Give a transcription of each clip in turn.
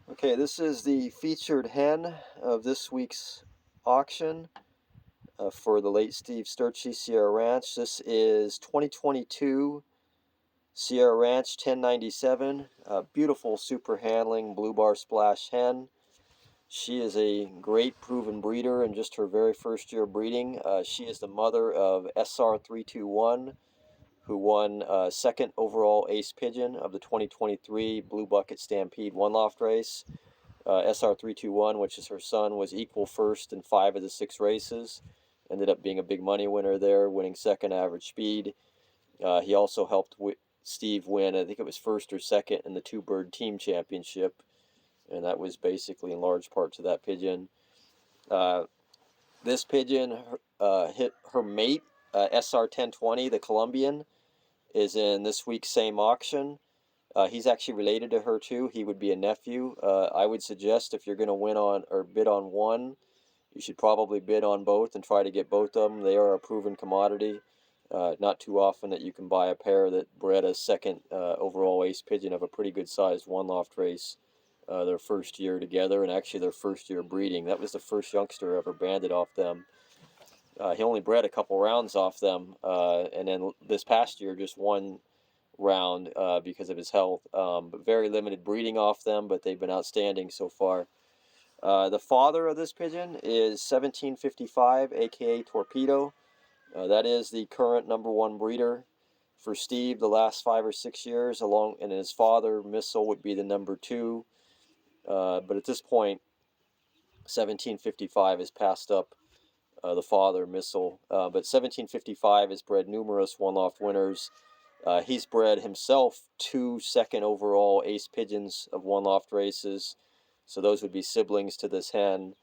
Okay, this is the featured hen of this week's auction for the late Steve Sturchy Sierra Ranch. This is 2022 Sierra Ranch 1097. Beautiful super handling blue bar splash hen. She is a great proven breeder in just her very first year breeding. She is the mother of SR321, who won second overall ace pigeon of the 2023 Blue Bucket Stampede one loft race. SR321, which is her son, was equal first in 5 of the 6 races. Ended up being a big money winner there, winning second average speed. He also helped Steve win, I think it was first or second in the two-bird team championship, and that was basically in large part to that pigeon. This pigeon hit her mate, SR1020, the Columbian, is in this week's same auction. He's actually related to her too. He would be a nephew. I would suggest if you're going to win on or bid on one, you should probably bid on both and try to get both of them. They are a proven commodity. Not too often that you can buy a pair that bred a second overall ace pigeon of a pretty good sized one loft race their first year together, and actually their first year breeding. That was the first youngster ever banded off them. He only bred a couple rounds off them, and then this past year just one round because of his health. But very limited breeding off them, but they've been outstanding so far. The father of this pigeon is 1755, aka Torpedo. That is the current #1 breeder for Steve the last 5 or 6 years, and his father Missile would be the #2. But at this point, 1755 has passed up the father Missile. But 1755 has bred numerous one loft winners. He's bred himself 2 second overall ace pigeons of one loft races, so those would be siblings to this hen.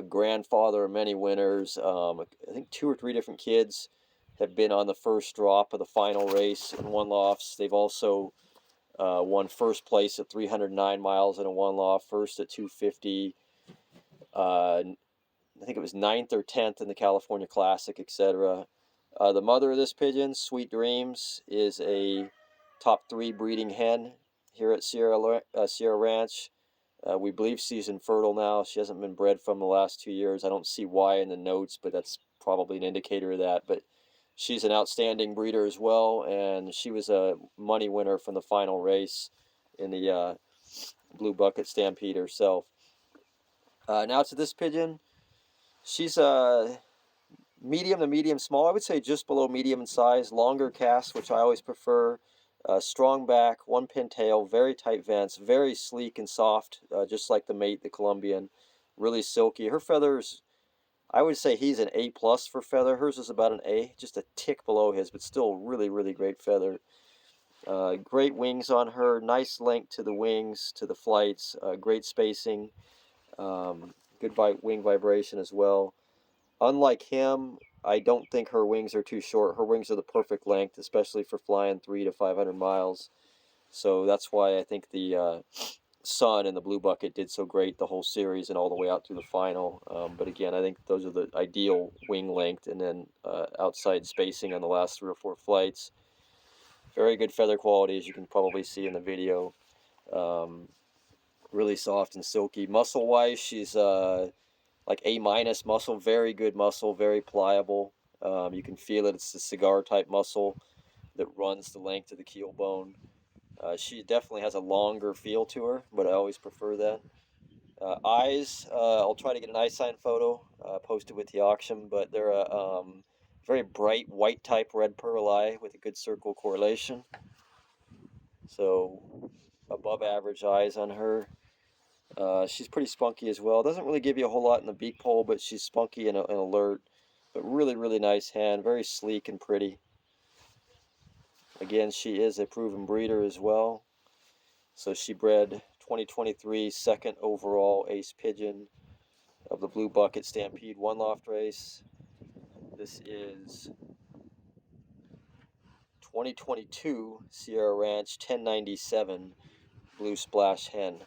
Grandfather of many winners. I think 2 or 3 different kids have been on the first drop of the final race in one lofts. They've also won first place at 309 miles in a one loft, first at 250. I think it was 9th or 10th in the California Classic, etc. The mother of this pigeon, Sweet Dreams, is a top 3 breeding hen here at Sierra Ranch. We believe she's infertile now. She hasn't been bred from the last 2 years. I don't see why in the notes, but that's probably an indicator of that. But she's an outstanding breeder as well, and she was a money winner from the final race in the Blue Bucket Stampede herself. Now to this pigeon. She's medium to medium small. I would say just below medium in size. Longer cast, which I always prefer. Strong back, 1 pin tail, very tight vents, very sleek and soft, just like the mate, the Columbian. Really silky. Her feathers, I would say he's an A plus for feather. Hers is about an A, just a tick below his, but still really, really great feather. Great wings on her, nice length to the wings, to the flights, great spacing, good wing vibration as well. Unlike him, I don't think her wings are too short. Her wings are the perfect length, especially for flying 300 to 500 miles. So that's why I think the son and the Blue Bucket did so great the whole series and all the way out through the final. But again, I think those are the ideal wing length, and then outside spacing on the last 3 or 4 flights. Very good feather quality, as you can probably see in the video. Really soft and silky. Muscle-wise, she's like A- muscle, very good muscle, very pliable. You can feel it. It's the cigar type muscle that runs the length of the keel bone. She definitely has a longer feel to her, but I always prefer that. Eyes, I'll try to get an eye sign photo posted with the auction, but they're a very bright white type red pearl eye with a good circle correlation. So above average eyes on her. She's pretty spunky as well. Doesn't really give you a whole lot in the beak pole, but she's spunky and alert. But really, really nice hand. Very sleek and pretty. Again, she is a proven breeder as well. So she bred 2023 second overall ace pigeon of the Blue Bucket Stampede one loft race. This is 2022 Sierra Ranch 1097 Blue Splash Hen.